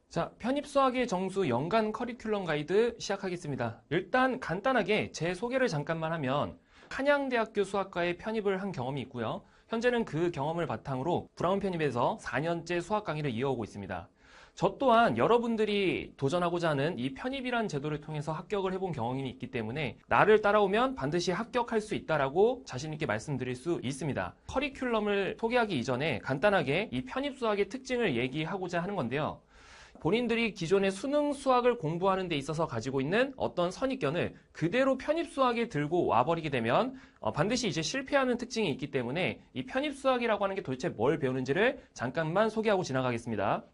자, 편입수학의 정수 연간 커리큘럼 가이드 시작하겠습니다. 일단 간단하게 제 소개를 잠깐만 하면 한양대학교 수학과에 편입을 한 경험이 있고요. 현재는 그 경험을 바탕으로 브라운 편입에서 4년째 수학 강의를 이어오고 있습니다. 저 또한 여러분들이 도전하고자 하는 이 편입이란 제도를 통해서 합격을 해본 경험이 있기 때문에 나를 따라오면 반드시 합격할 수 있다라고 자신 있게 말씀드릴 수 있습니다. 커리큘럼을 소개하기 이전에 간단하게 이 편입 수학의 특징을 얘기하고자 하는 건데요. 본인들이 기존의 수능 수학을 공부하는 데 있어서 가지고 있는 어떤 선입견을 그대로 편입 수학에 들고 와버리게 되면 반드시 이제 실패하는 특징이 있기 때문에 이 편입 수학이라고 하는 게 도대체 뭘 배우는지를 잠깐만 소개하고 지나가겠습니다.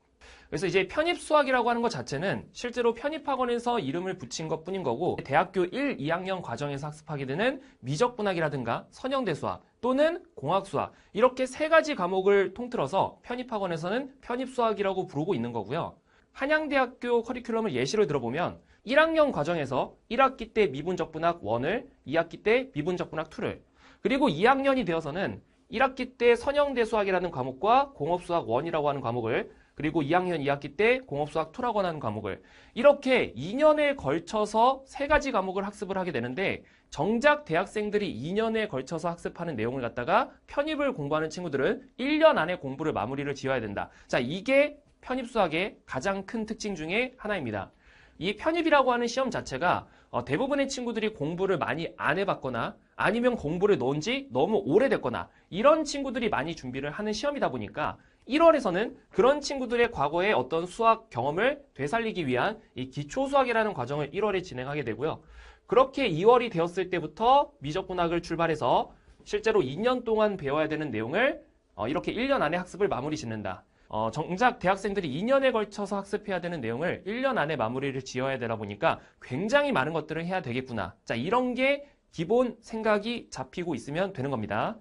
그래서 이제 편입 수학이라고 하는 것 자체는 실제로 편입학원에서 이름을 붙인 것 뿐인 거고, 대학교 1, 2학년 과정에서 학습하게 되는 미적분학이라든가 선형대 수학 또는 공학 수학, 이렇게 세 가지 과목을 통틀어서 편입학원에서는 편입 수학이라고 부르고 있는 거고요. 한양대학교 커리큘럼을 예시로 들어보면 1학년 과정에서 1학기 때 미분적분학 1을, 2학기 때 미분적분학 2를, 그리고 2학년이 되어서는 1학기 때 선형대 수학이라는 과목과 공업수학 1이라고 하는 과목을, 그리고 2학년 2학기 때 공업수학 2라고 하는 과목을, 이렇게 2년에 걸쳐서 세 가지 과목을 학습을 하게 되는데, 정작 대학생들이 2년에 걸쳐서 학습하는 내용을 갖다가 편입을 공부하는 친구들은 1년 안에 공부를 마무리를 지어야 된다. 자, 이게 편입 수학의 가장 큰 특징 중에 하나입니다. 이 편입이라고 하는 시험 자체가 대부분의 친구들이 공부를 많이 안 해봤거나 아니면 공부를 놓은 지 너무 오래됐거나 이런 친구들이 많이 준비를 하는 시험이다 보니까 1월에서는 그런 친구들의 과거의 어떤 수학 경험을 되살리기 위한 이 기초수학이라는 과정을 1월에 진행하게 되고요. 그렇게 2월이 되었을 때부터 미적분학을 출발해서 실제로 2년 동안 배워야 되는 내용을 이렇게 1년 안에 학습을 마무리 짓는다. 정작 대학생들이 2년에 걸쳐서 학습해야 되는 내용을 1년 안에 마무리를 지어야 되다 보니까 굉장히 많은 것들을 해야 되겠구나. 자, 이런 게 기본 생각이 잡히고 있으면 되는 겁니다.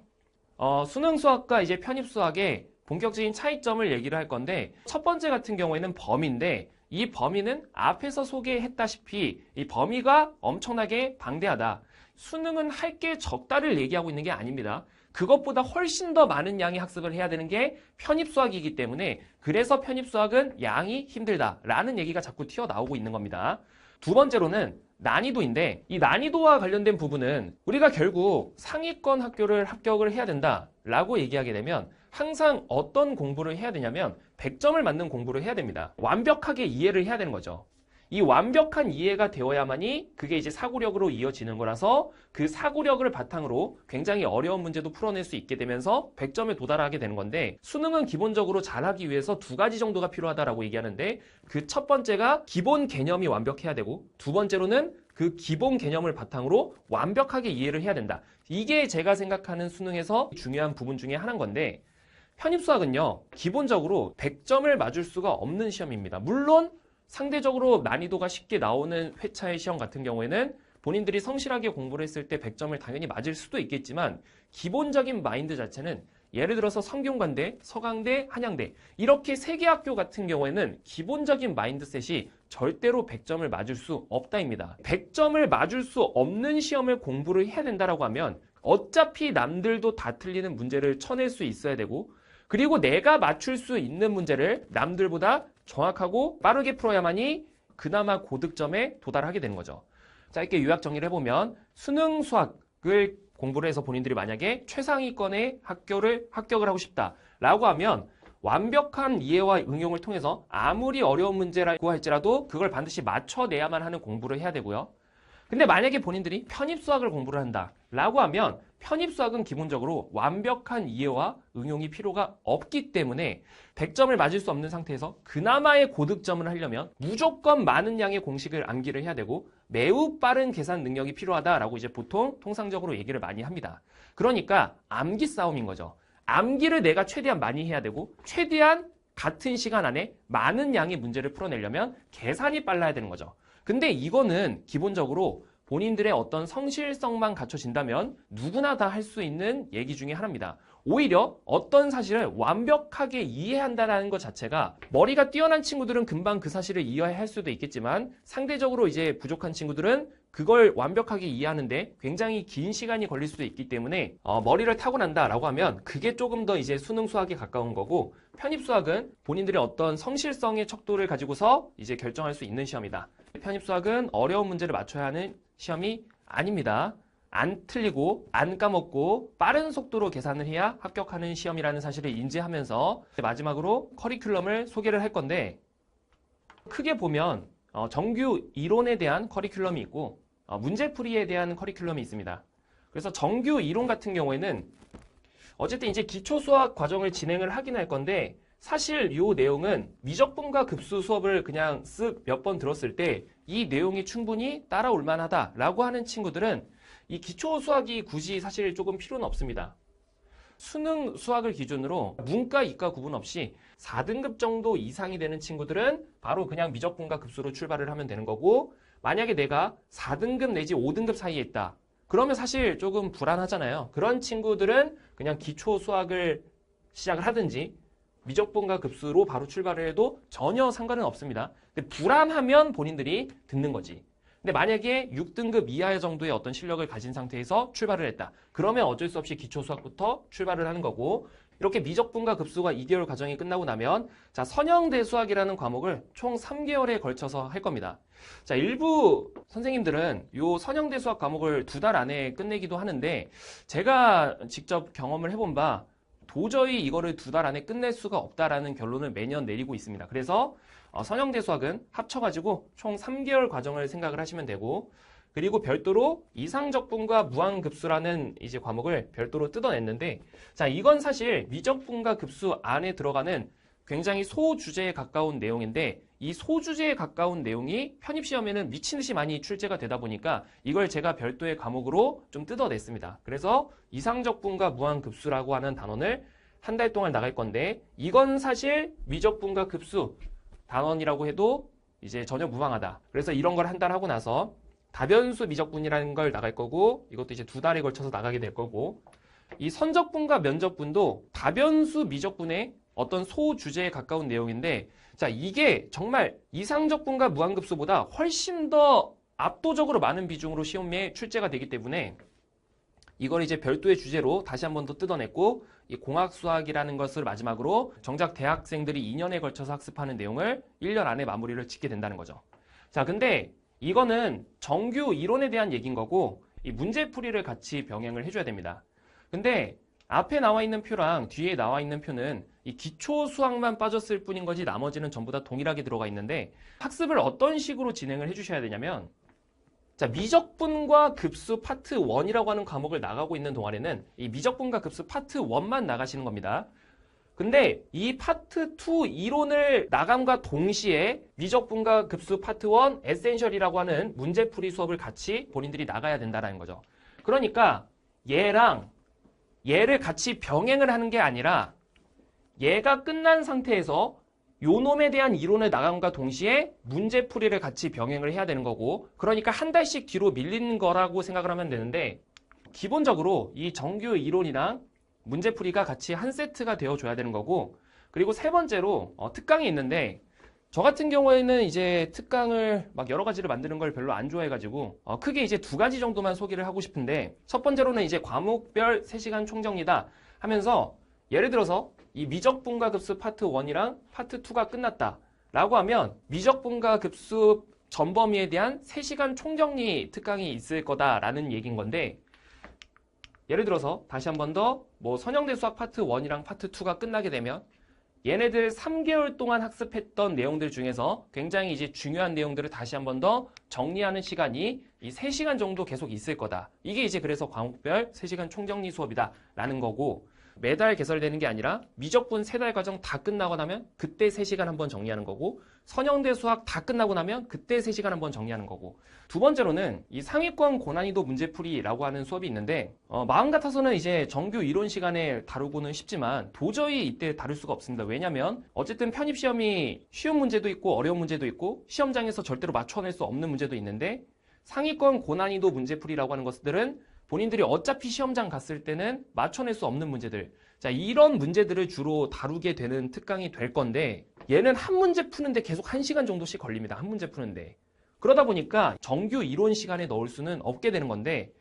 수능 수학과 이제 편입 수학의 본격적인 차이점을 얘기를 할 건데, 첫 번째 같은 경우에는 범위인데, 이 범위는 앞에서 소개했다시피 이 범위가 엄청나게 방대하다. 수능은 할 게 적다를 얘기하고 있는 게 아닙니다. 그것보다 훨씬 더 많은 양의 학습을 해야 되는 게 편입수학이기 때문에, 그래서 편입수학은 양이 힘들다라는 얘기가 자꾸 튀어나오고 있는 겁니다. 두 번째로는 난이도인데, 이 난이도와 관련된 부분은 우리가 결국 상위권 학교를 합격을 해야 된다라고 얘기하게 되면 항상 어떤 공부를 해야 되냐면 100점을 맞는 공부를 해야 됩니다. 완벽하게 이해를 해야 되는 거죠. 이 완벽한 이해가 되어야만이 그게 이제 사고력으로 이어지는 거라서, 그 사고력을 바탕으로 굉장히 어려운 문제도 풀어낼 수 있게 되면서 100점에 도달하게 되는 건데, 수능은 기본적으로 잘하기 위해서 두 가지 정도가 필요하다라고 얘기하는데, 그 첫 번째가 기본 개념이 완벽해야 되고, 두 번째로는 그 기본 개념을 바탕으로 완벽하게 이해를 해야 된다. 이게 제가 생각하는 수능에서 중요한 부분 중에 하나인 건데, 편입수학은요, 기본적으로 100점을 맞을 수가 없는 시험입니다. 물론 상대적으로 난이도가 쉽게 나오는 회차의 시험 같은 경우에는 본인들이 성실하게 공부를 했을 때 100점을 당연히 맞을 수도 있겠지만, 기본적인 마인드 자체는 예를 들어서 성균관대, 서강대, 한양대, 이렇게 세 개 학교 같은 경우에는 기본적인 마인드셋이 절대로 100점을 맞을 수 없다입니다. 100점을 맞을 수 없는 시험을 공부를 해야 된다라고 하면 어차피 남들도 다 틀리는 문제를 쳐낼 수 있어야 되고, 그리고 내가 맞출 수 있는 문제를 남들보다 정확하고 빠르게 풀어야만이 그나마 고득점에 도달하게 되는 거죠. 짧게 요약 정리를 해보면, 수능 수학을 공부를 해서 본인들이 만약에 최상위권의 합격을 하고 싶다라고 하면 완벽한 이해와 응용을 통해서 아무리 어려운 문제라고 할지라도 그걸 반드시 맞춰내야만 하는 공부를 해야 되고요. 근데 만약에 본인들이 편입수학을 공부를 한다라고 하면 편입수학은 기본적으로 완벽한 이해와 응용이 필요가 없기 때문에 100점을 맞을 수 없는 상태에서 그나마의 고득점을 하려면 무조건 많은 양의 공식을 암기를 해야 되고 매우 빠른 계산 능력이 필요하다라고 이제 보통 통상적으로 얘기를 많이 합니다. 그러니까 암기 싸움인 거죠. 암기를 내가 최대한 많이 해야 되고, 최대한 같은 시간 안에 많은 양의 문제를 풀어내려면 계산이 빨라야 되는 거죠. 근데 이거는 기본적으로 본인들의 어떤 성실성만 갖춰진다면 누구나 다 할 수 있는 얘기 중에 하나입니다. 오히려 어떤 사실을 완벽하게 이해한다는 것 자체가 머리가 뛰어난 친구들은 금방 그 사실을 이해할 수도 있겠지만 상대적으로 이제 부족한 친구들은 그걸 완벽하게 이해하는데 굉장히 긴 시간이 걸릴 수도 있기 때문에 머리를 타고난다라고 하면 그게 조금 더 이제 수능 수학에 가까운 거고 편입 수학은 본인들의 어떤 성실성의 척도를 가지고서 이제 결정할 수 있는 시험이다. 편입 수학은 어려운 문제를 맞춰야 하는 시험이 아닙니다. 안 틀리고 안 까먹고 빠른 속도로 계산을 해야 합격하는 시험이라는 사실을 인지하면서 마지막으로 커리큘럼을 소개를 할 건데 크게 보면 정규 이론에 대한 커리큘럼이 있고 문제풀이에 대한 커리큘럼이 있습니다. 그래서 정규 이론 같은 경우에는 어쨌든 이제 기초 수학 과정을 진행을 하긴 할 건데 사실 이 내용은 미적분과 급수 수업을 그냥 쓱 몇 번 들었을 때 이 내용이 충분히 따라올 만하다라고 하는 친구들은 이 기초 수학이 굳이 사실 조금 필요는 없습니다. 수능 수학을 기준으로 문과, 이과 구분 없이 4등급 정도 이상이 되는 친구들은 바로 그냥 미적분과 급수로 출발을 하면 되는 거고 만약에 내가 4등급 내지 5등급 사이에 있다. 그러면 사실 조금 불안하잖아요. 그런 친구들은 그냥 기초 수학을 시작을 하든지 미적분과 급수로 바로 출발을 해도 전혀 상관은 없습니다. 근데 불안하면 본인들이 듣는 거지. 근데 만약에 6등급 이하 정도의 어떤 실력을 가진 상태에서 출발을 했다. 그러면 어쩔 수 없이 기초 수학부터 출발을 하는 거고 이렇게 미적분과 급수가 2개월 과정이 끝나고 나면 자 선형대 수학이라는 과목을 총 3개월에 걸쳐서 할 겁니다. 자 일부 선생님들은 이 선형대 수학 과목을 2달 안에 끝내기도 하는데 제가 직접 경험을 해본 바 도저히 이거를 2달 안에 끝낼 수가 없다라는 결론을 매년 내리고 있습니다. 그래서 선형대 수학은 합쳐가지고 총 3개월 과정을 생각을 하시면 되고 그리고 별도로 이상적분과 무한급수라는 이제 과목을 별도로 뜯어냈는데 자 이건 사실 미적분과 급수 안에 들어가는 굉장히 소주제에 가까운 내용인데 이 소주제에 가까운 내용이 편입시험에는 미친 듯이 많이 출제가 되다 보니까 이걸 제가 별도의 과목으로 좀 뜯어냈습니다. 그래서 이상적분과 무한급수라고 하는 단원을 한 달 동안 나갈 건데 이건 사실 미적분과 급수 단원이라고 해도 이제 전혀 무방하다. 그래서 이런 걸 한 달 하고 나서 다변수 미적분이라는 걸 나갈 거고 이것도 이제 2달에 걸쳐서 나가게 될 거고 이 선적분과 면적분도 다변수 미적분의 어떤 소주제에 가까운 내용인데 자 이게 정말 이상적분과 무한급수보다 훨씬 더 압도적으로 많은 비중으로 시험에 출제가 되기 때문에 이걸 이제 별도의 주제로 다시 한 번 더 뜯어냈고 이 공학수학이라는 것을 마지막으로 정작 대학생들이 2년에 걸쳐서 학습하는 내용을 1년 안에 마무리를 짓게 된다는 거죠. 자 근데 이거는 정규 이론에 대한 얘기인 거고 이 문제풀이를 같이 병행을 해줘야 됩니다. 근데 앞에 나와 있는 표랑 뒤에 나와 있는 표는 이 기초 수학만 빠졌을 뿐인 거지 나머지는 전부 다 동일하게 들어가 있는데 학습을 어떤 식으로 진행을 해주셔야 되냐면 자 미적분과 급수 파트 1이라고 하는 과목을 나가고 있는 동안에는 이 미적분과 급수 파트 1만 나가시는 겁니다. 근데 이 파트 2 이론을 나감과 동시에 미적분과 급수 파트 1 에센셜이라고 하는 문제풀이 수업을 같이 본인들이 나가야 된다는 거죠. 그러니까 얘랑 얘를 같이 병행을 하는 게 아니라 얘가 끝난 상태에서 요 놈에 대한 이론을 나감과 동시에 문제풀이를 같이 병행을 해야 되는 거고 그러니까 한 달씩 뒤로 밀리는 거라고 생각을 하면 되는데 기본적으로 이 정규 이론이랑 문제풀이가 같이 한 세트가 되어줘야 되는 거고 그리고 세 번째로 특강이 있는데 저 같은 경우에는 이제 특강을 막 여러 가지를 만드는 걸 별로 안 좋아해가지고 크게 이제 2가지 정도만 소개를 하고 싶은데 첫 번째로는 이제 과목별 3시간 총정리다 하면서 예를 들어서 이 미적분과 급수 파트 1이랑 파트 2가 끝났다 라고 하면 미적분과 급수 전범위에 대한 3시간 총정리 특강이 있을 거다라는 얘기인 건데 예를 들어서 다시 한 번 더 뭐 선형대 수학 파트 1이랑 파트 2가 끝나게 되면 얘네들 3개월 동안 학습했던 내용들 중에서 굉장히 이제 중요한 내용들을 다시 한 번 더 정리하는 시간이 이 3시간 정도 계속 있을 거다. 이게 이제 그래서 과목별 3시간 총정리 수업이다 라는 거고 매달 개설되는 게 아니라 미적분 3달 과정 다 끝나고 나면 그때 3시간 한번 정리하는 거고 선형대 수학 다 끝나고 나면 그때 3시간 한번 정리하는 거고 두 번째로는 이 상위권 고난이도 문제풀이라고 하는 수업이 있는데 마음 같아서는 이제 정규 이론 시간에 다루고는 싶지만 도저히 이때 다룰 수가 없습니다. 왜냐면 어쨌든 편입시험이 쉬운 문제도 있고 어려운 문제도 있고 시험장에서 절대로 맞춰낼 수 없는 문제도 있는데 상위권 고난이도 문제풀이라고 하는 것들은 본인들이 어차피 시험장 갔을 때는 맞춰낼 수 없는 문제들 자, 이런 문제들을 주로 다루게 되는 특강이 될 건데 얘는 한 문제 푸는데 계속 1시간 정도씩 걸립니다. 한 문제 푸는데. 그러다 보니까 정규 이론 시간에 넣을 수는 없게 되는 건데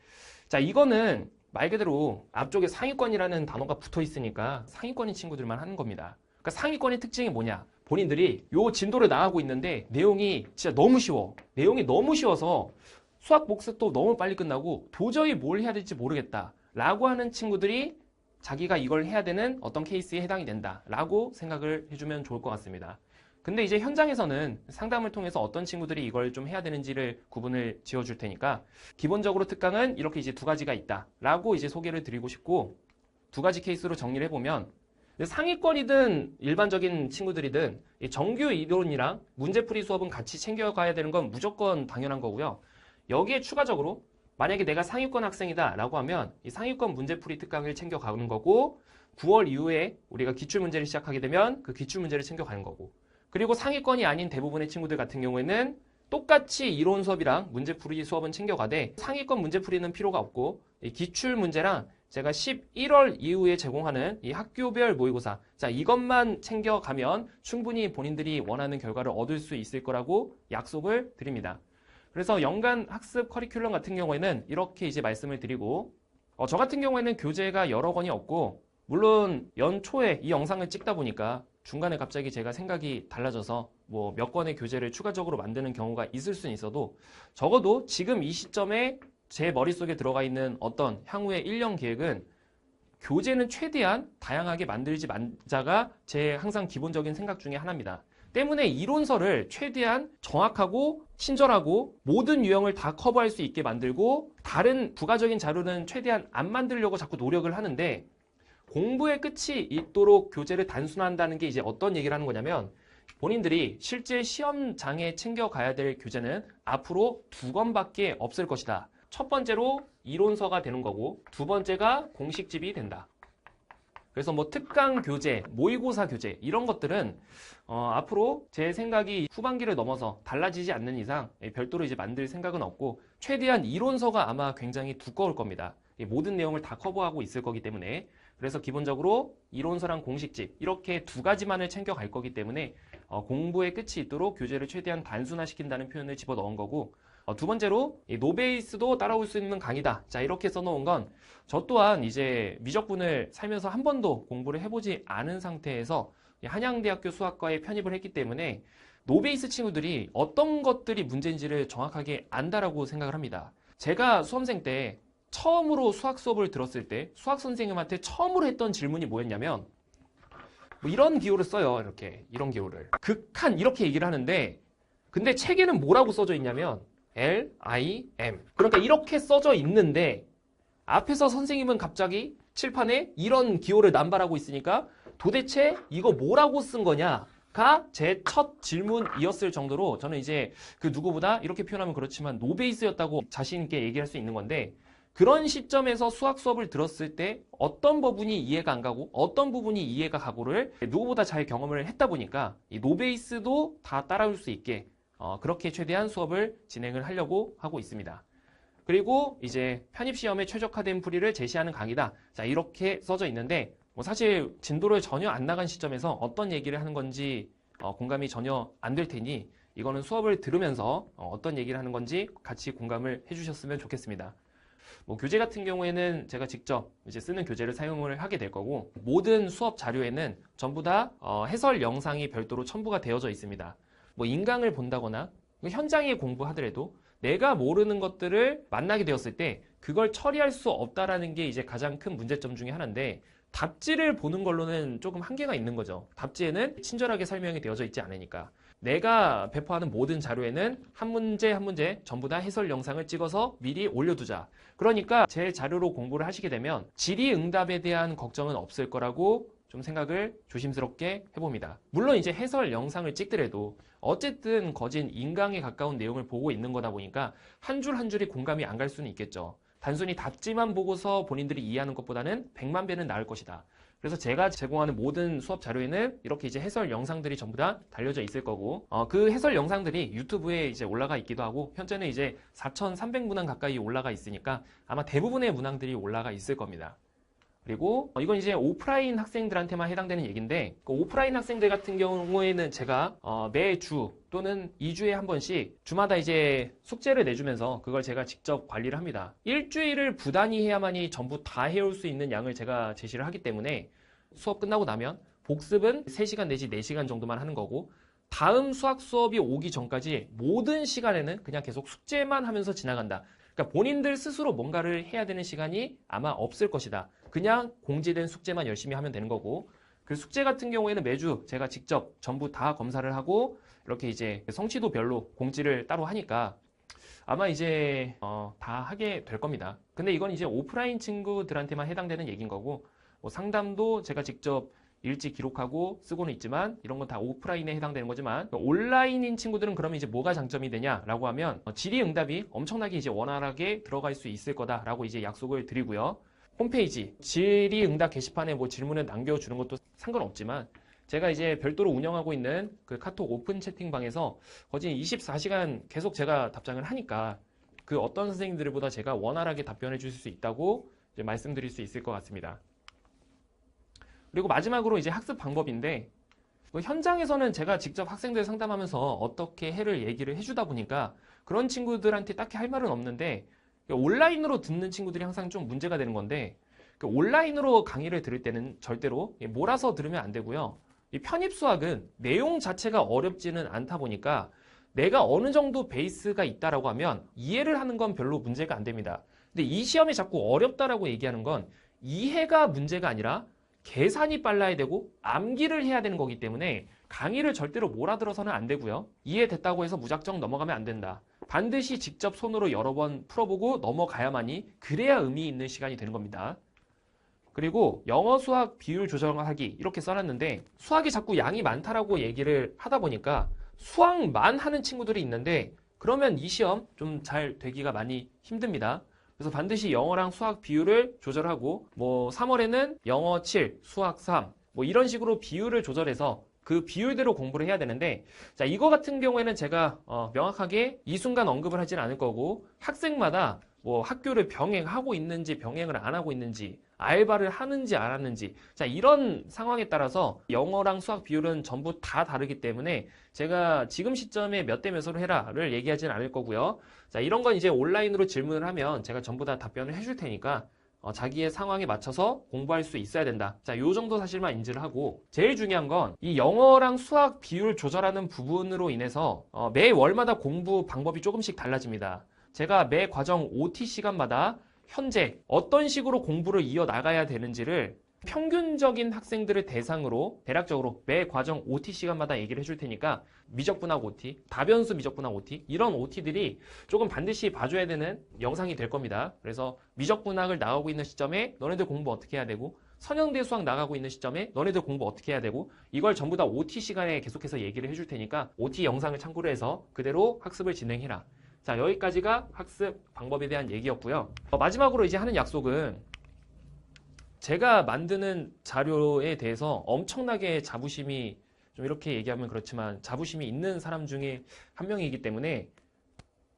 자, 이거는 말 그대로 앞쪽에 상위권이라는 단어가 붙어 있으니까 상위권인 친구들만 하는 겁니다. 그러니까 상위권의 특징이 뭐냐? 본인들이 요 진도를 나가고 있는데 내용이 진짜 너무 쉬워. 내용이 너무 쉬워서 수학 복습도 너무 빨리 끝나고 도저히 뭘 해야 될지 모르겠다 라고 하는 친구들이 자기가 이걸 해야 되는 어떤 케이스에 해당이 된다 라고 생각을 해주면 좋을 것 같습니다. 근데 이제 현장에서는 상담을 통해서 어떤 친구들이 이걸 좀 해야 되는지를 구분을 지어줄 테니까 기본적으로 특강은 이렇게 이제 두 가지가 있다 라고 이제 소개를 드리고 싶고 두 가지 케이스로 정리를 해보면 상위권이든 일반적인 친구들이든 정규 이론이랑 문제풀이 수업은 같이 챙겨가야 되는 건 무조건 당연한 거고요. 여기에 추가적으로 만약에 내가 상위권 학생이다 라고 하면 이 상위권 문제풀이 특강을 챙겨가는 거고 9월 이후에 우리가 기출문제를 시작하게 되면 그 기출문제를 챙겨가는 거고 그리고 상위권이 아닌 대부분의 친구들 같은 경우에는 똑같이 이론 수업이랑 문제풀이 수업은 챙겨가되 상위권 문제풀이는 필요가 없고 이 기출문제랑 제가 11월 이후에 제공하는 이 학교별 모의고사 자 이것만 챙겨가면 충분히 본인들이 원하는 결과를 얻을 수 있을 거라고 약속을 드립니다. 그래서 연간 학습 커리큘럼 같은 경우에는 이렇게 이제 말씀을 드리고 저 같은 경우에는 교재가 여러 권이 없고 물론 연초에 이 영상을 찍다 보니까 중간에 갑자기 제가 생각이 달라져서 뭐 몇 권의 교재를 추가적으로 만드는 경우가 있을 수는 있어도 적어도 지금 이 시점에 제 머릿속에 들어가 있는 어떤 향후의 1년 계획은 교재는 최대한 다양하게 만들지 말자가 제 항상 기본적인 생각 중에 하나입니다. 때문에 이론서를 최대한 정확하고 친절하고 모든 유형을 다 커버할 수 있게 만들고 다른 부가적인 자료는 최대한 안 만들려고 자꾸 노력을 하는데 공부의 끝이 있도록 교재를 단순화한다는 게 이제 어떤 얘기를 하는 거냐면 본인들이 실제 시험장에 챙겨가야 될 교재는 앞으로 2권밖에 없을 것이다. 첫 번째로 이론서가 되는 거고 두 번째가 공식집이 된다. 그래서 뭐 특강 교재, 모의고사 교재 이런 것들은 앞으로 제 생각이 후반기를 넘어서 달라지지 않는 이상 별도로 이제 만들 생각은 없고 최대한 이론서가 아마 굉장히 두꺼울 겁니다. 모든 내용을 다 커버하고 있을 거기 때문에 그래서 기본적으로 이론서랑 공식집 이렇게 두 가지만을 챙겨갈 거기 때문에 공부의 끝이 있도록 교재를 최대한 단순화시킨다는 표현을 집어넣은 거고 두 번째로 노베이스도 따라올 수 있는 강의다. 자 이렇게 써놓은 건 저 또한 이제 미적분을 살면서 한 번도 공부를 해보지 않은 상태에서 한양대학교 수학과에 편입을 했기 때문에 노베이스 친구들이 어떤 것들이 문제인지를 정확하게 안다라고 생각을 합니다. 제가 수험생 때 처음으로 수학 수업을 들었을 때 수학 선생님한테 처음으로 했던 질문이 뭐였냐면 뭐 이런 기호를 써요. 이렇게 이런 기호를 극한 이렇게 얘기를 하는데 근데 책에는 뭐라고 써져 있냐면 L-I-M 그러니까 이렇게 써져 있는데 앞에서 선생님은 갑자기 칠판에 이런 기호를 남발하고 있으니까 도대체 이거 뭐라고 쓴 거냐가 제 첫 질문이었을 정도로 저는 이제 그 누구보다 이렇게 표현하면 그렇지만 노베이스였다고 자신 있게 얘기할 수 있는 건데 그런 시점에서 수학 수업을 들었을 때 어떤 부분이 이해가 안 가고 어떤 부분이 이해가 가고를 누구보다 잘 경험을 했다 보니까 이 노베이스도 다 따라올 수 있게 그렇게 최대한 수업을 진행을 하려고 하고 있습니다. 그리고 이제 편입시험에 최적화된 풀이를 제시하는 강의다. 자 이렇게 써져 있는데 뭐 사실 진도를 전혀 안 나간 시점에서 어떤 얘기를 하는 건지 공감이 전혀 안 될 테니 이거는 수업을 들으면서 어떤 얘기를 하는 건지 같이 공감을 해주셨으면 좋겠습니다. 뭐 교재 같은 경우에는 제가 직접 이제 쓰는 교재를 사용을 하게 될 거고 모든 수업 자료에는 전부 다 해설 영상이 별도로 첨부가 되어져 있습니다. 뭐 인강을 본다거나 현장에 공부하더라도 내가 모르는 것들을 만나게 되었을 때 그걸 처리할 수 없다라는 게 이제 가장 큰 문제점 중에 하나인데 답지를 보는 걸로는 조금 한계가 있는 거죠. 답지에는 친절하게 설명이 되어져 있지 않으니까. 내가 배포하는 모든 자료에는 한 문제 한 문제 전부 다 해설 영상을 찍어서 미리 올려두자. 그러니까 제 자료로 공부를 하시게 되면 질의응답에 대한 걱정은 없을 거라고 좀 생각을 조심스럽게 해봅니다. 물론 이제 해설 영상을 찍더라도 어쨌든 거진 인강에 가까운 내용을 보고 있는 거다 보니까 한 줄 한 줄이 공감이 안 갈 수는 있겠죠. 단순히 답지만 보고서 본인들이 이해하는 것보다는 100만 배는 나을 것이다. 그래서 제가 제공하는 모든 수업 자료에는 이렇게 이제 해설 영상들이 전부 다 달려져 있을 거고 그 해설 영상들이 유튜브에 이제 올라가 있기도 하고 현재는 이제 4,300문항 가까이 올라가 있으니까 아마 대부분의 문항들이 올라가 있을 겁니다. 그리고 이건 이제 오프라인 학생들한테만 해당되는 얘기인데, 그 오프라인 학생들 같은 경우에는 제가 매주 또는 2주에 한 번씩 주마다 이제 숙제를 내주면서 그걸 제가 직접 관리를 합니다. 일주일을 부단히 해야만이 전부 다 해올 수 있는 양을 제가 제시를 하기 때문에 수업 끝나고 나면 복습은 3시간 내지 4시간 정도만 하는 거고, 다음 수학 수업이 오기 전까지 모든 시간에는 그냥 계속 숙제만 하면서 지나간다. 그러니까 본인들 스스로 뭔가를 해야 되는 시간이 아마 없을 것이다. 그냥 공지된 숙제만 열심히 하면 되는 거고, 그 숙제 같은 경우에는 매주 제가 직접 전부 다 검사를 하고 이렇게 이제 성취도별로 공지를 따로 하니까 아마 이제 다 하게 될 겁니다. 근데 이건 이제 오프라인 친구들한테만 해당되는 얘기인 거고, 뭐 상담도 제가 직접 일찍 기록하고 쓰고는 있지만 이런 건 다 오프라인에 해당되는 거지만, 온라인인 친구들은 그러면 이제 뭐가 장점이 되냐라고 하면 질의응답이 엄청나게 이제 원활하게 들어갈 수 있을 거다라고 이제 약속을 드리고요. 홈페이지 질의응답 게시판에 뭐 질문을 남겨주는 것도 상관없지만, 제가 이제 별도로 운영하고 있는 그 카톡 오픈 채팅방에서 거진 24시간 계속 제가 답장을 하니까 그 어떤 선생님들보다 제가 원활하게 답변해 주실 수 있다고 이제 말씀드릴 수 있을 것 같습니다. 그리고 마지막으로 이제 학습 방법인데, 현장에서는 제가 직접 학생들 상담하면서 어떻게 해를 얘기를 해주다 보니까 그런 친구들한테 딱히 할 말은 없는데, 온라인으로 듣는 친구들이 항상 좀 문제가 되는 건데, 온라인으로 강의를 들을 때는 절대로 몰아서 들으면 안 되고요. 이 편입 수학은 내용 자체가 어렵지는 않다 보니까 내가 어느 정도 베이스가 있다라고 하면 이해를 하는 건 별로 문제가 안 됩니다. 근데 이 시험이 자꾸 어렵다라고 얘기하는 건 이해가 문제가 아니라 계산이 빨라야 되고 암기를 해야 되는 거기 때문에 강의를 절대로 몰아들어서는 안 되고요. 이해됐다고 해서 무작정 넘어가면 안 된다. 반드시 직접 손으로 여러 번 풀어보고 넘어가야만이, 그래야 의미 있는 시간이 되는 겁니다. 그리고 영어 수학 비율 조정하기 이렇게 써놨는데, 수학이 자꾸 양이 많다라고 얘기를 하다 보니까 수학만 하는 친구들이 있는데, 그러면 이 시험 좀 잘 되기가 많이 힘듭니다. 그래서 반드시 영어랑 수학 비율을 조절하고, 뭐 3월에는 영어 7, 수학 3, 뭐 이런 식으로 비율을 조절해서 그 비율대로 공부를 해야 되는데, 자, 이거 같은 경우에는 제가 명확하게 이 순간 언급을 하지는 않을 거고, 학생마다 뭐 학교를 병행하고 있는지 병행을 안 하고 있는지, 알바를 하는지 안 하는지, 자, 이런 상황에 따라서 영어랑 수학 비율은 전부 다 다르기 때문에 제가 지금 시점에 몇 대 몇으로 해라를 얘기하지는 않을 거고요. 자, 이런 건 이제 온라인으로 질문을 하면 제가 전부 다 답변을 해줄 테니까 자기의 상황에 맞춰서 공부할 수 있어야 된다. 자, 요 정도 사실만 인지를 하고, 제일 중요한 건 이 영어랑 수학 비율 조절하는 부분으로 인해서 매 월마다 공부 방법이 조금씩 달라집니다. 제가 매 과정 OT 시간마다 현재 어떤 식으로 공부를 이어나가야 되는지를 평균적인 학생들을 대상으로 대략적으로 매 과정 OT 시간마다 얘기를 해줄 테니까, 미적분학 OT, 다변수 미적분학 OT, 이런 OT들이 조금 반드시 봐줘야 되는 영상이 될 겁니다. 그래서 미적분학을 나가고 있는 시점에 너네들 공부 어떻게 해야 되고, 선형대 수학 나가고 있는 시점에 너네들 공부 어떻게 해야 되고, 이걸 전부 다 OT 시간에 계속해서 얘기를 해줄 테니까 OT 영상을 참고로 해서 그대로 학습을 진행해라. 자, 여기까지가 학습 방법에 대한 얘기였고요. 마지막으로 이제 하는 약속은, 제가 만드는 자료에 대해서 엄청나게 자부심이, 좀 이렇게 얘기하면 그렇지만 자부심이 있는 사람 중에 한 명이기 때문에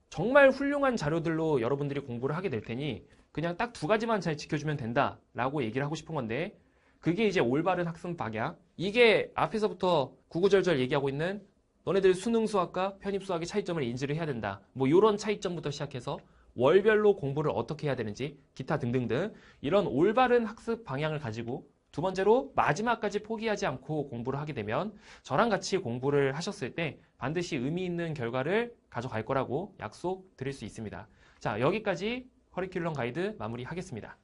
정말 훌륭한 자료들로 여러분들이 공부를 하게 될 테니 그냥 딱 2가지만 잘 지켜주면 된다라고 얘기를 하고 싶은 건데, 그게 이제 올바른 학습 방향. 이게 앞에서부터 구구절절 얘기하고 있는 너네들 수능 수학과 편입 수학의 차이점을 인지를 해야 된다. 뭐 이런 차이점부터 시작해서 월별로 공부를 어떻게 해야 되는지, 기타 등등등 이런 올바른 학습 방향을 가지고, 두 번째로 마지막까지 포기하지 않고 공부를 하게 되면 저랑 같이 공부를 하셨을 때 반드시 의미 있는 결과를 가져갈 거라고 약속 드릴 수 있습니다. 자, 여기까지 커리큘럼 가이드 마무리하겠습니다.